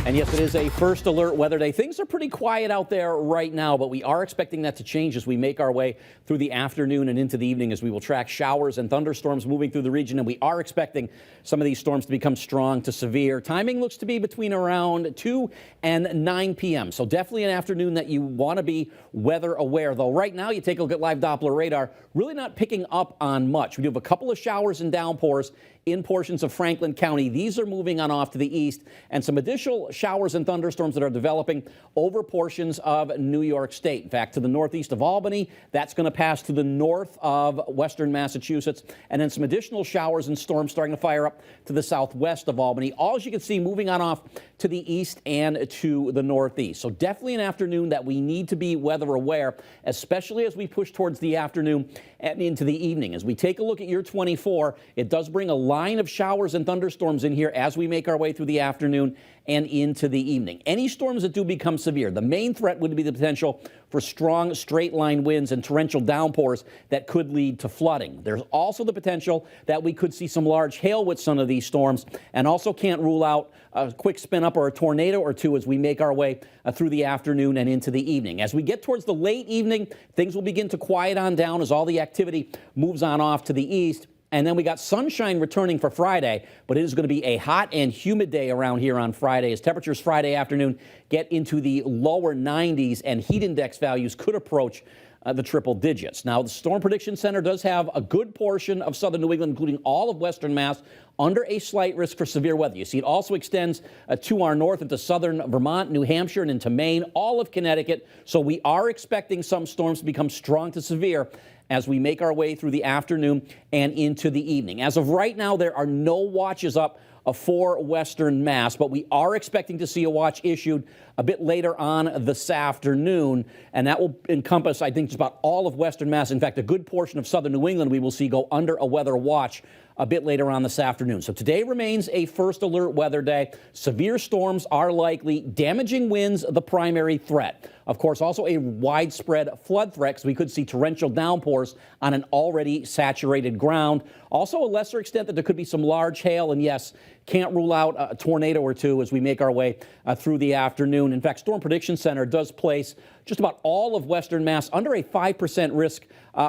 And yes, it is a first alert weather day. Things are pretty quiet out there right now, but we are expecting that to change as we make our way through the afternoon and into the evening, as we will track showers and thunderstorms moving through the region. And we are expecting some of these storms to become strong to severe. Timing looks to be between around 2 and 9 p.m. So definitely an afternoon that you want to be weather aware. Though right now, you take a look at live Doppler radar, really not picking up on much. We do have a couple of showers and downpours in portions of Franklin County. These are moving on off to the east, and some additional showers and thunderstorms that are developing over portions of New York State. In fact, to the northeast of Albany, that's going to pass to the north of western Massachusetts, and then some additional showers and storms starting to fire up to the southwest of Albany. All, as you can see, moving on off to the east and to the northeast. So definitely an afternoon that we need to be weather aware, especially as we push towards the afternoon and into the evening. As we take a look at year 24, it does bring a line of showers and thunderstorms in here as we make our way through the afternoon and into the evening. Any storms that do become severe, the main threat would be the potential for strong straight line winds and torrential downpours that could lead to flooding. There's also the potential that we could see some large hail with some of these storms, and also can't rule out a quick spin up or a tornado or two as we make our way through the afternoon and into the evening. As we get towards the late evening, things will begin to quiet on down as all the activity moves on off to the east. And then we got sunshine returning for Friday, but it is going to be a hot and humid day around here on Friday, as temperatures Friday afternoon get into the lower 90s, and heat index values could approach the triple digits. Now, the Storm Prediction Center does have a good portion of southern New England, including all of western Mass, under a slight risk for severe weather. You see, it also extends to our north into southern Vermont, New Hampshire, and into Maine, all of Connecticut. So we are expecting some storms to become strong to severe as we make our way through the afternoon and into the evening. As of right now, there are no watches up for western Mass, but we are expecting to see a watch issued a bit later on this afternoon, and that will encompass, I think, just about all of western Mass. In fact, a good portion of southern New England we will see go under a weather watch a bit later on this afternoon. So today remains a first alert weather day. Severe storms are likely, damaging winds the primary threat. Of course, also a widespread flood threat, because we could see torrential downpours on an already saturated ground. Also, a lesser extent that there could be some large hail, and yes, can't rule out a tornado or two as we make our way through the afternoon. In fact, Storm Prediction Center does place just about all of western Mass under a 5% risk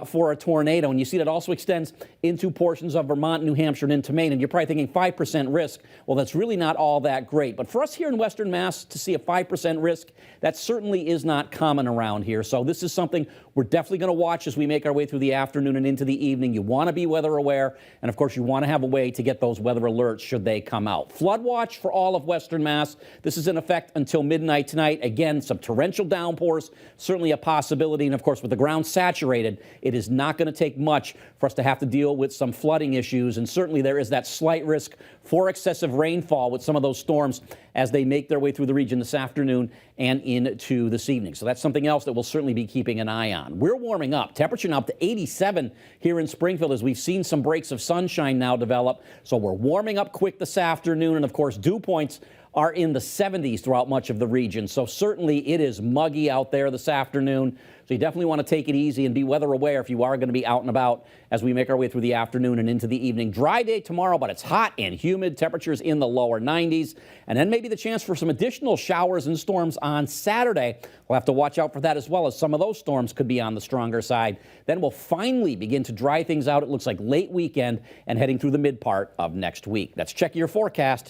for a tornado. And you see that also extends into portions of Vermont, New Hampshire, and into Maine. And you're probably thinking 5% risk. Well, that's really not all that great. But for us here in western Mass to see a 5% risk, that certainly is not common around here. So this is something we're definitely going to watch as we make our way through the afternoon and into the evening. You want to be weather aware. And of course, you want to have a way to get those weather alerts should they come out. Flood watch for all of western Mass. This is in effect until midnight tonight. Again, some torrential downpours, certainly a possibility. And of course, with the ground saturated, it is not going to take much for us to have to deal with some flooding issues. And certainly there is that slight risk for excessive rainfall with some of those storms as they make their way through the region this afternoon and into this evening. So that's something else that we'll certainly be keeping an eye on. We're warming up. Temperature now up to 87 here in Springfield, as we've seen some breaks of sunshine now develop. So we're warming up quick this afternoon. And of course, dew points are in the 70s throughout much of the region. So certainly it is muggy out there this afternoon. So you definitely want to take it easy and be weather aware if you are going to be out and about as we make our way through the afternoon and into the evening. Dry day tomorrow, but it's hot and humid. Temperatures in the lower 90s. And then maybe the chance for some additional showers and storms on Saturday. We'll have to watch out for that, as well as some of those storms could be on the stronger side. Then we'll finally begin to dry things out. It looks like late weekend and heading through the mid part of next week. That's Check Your Forecast.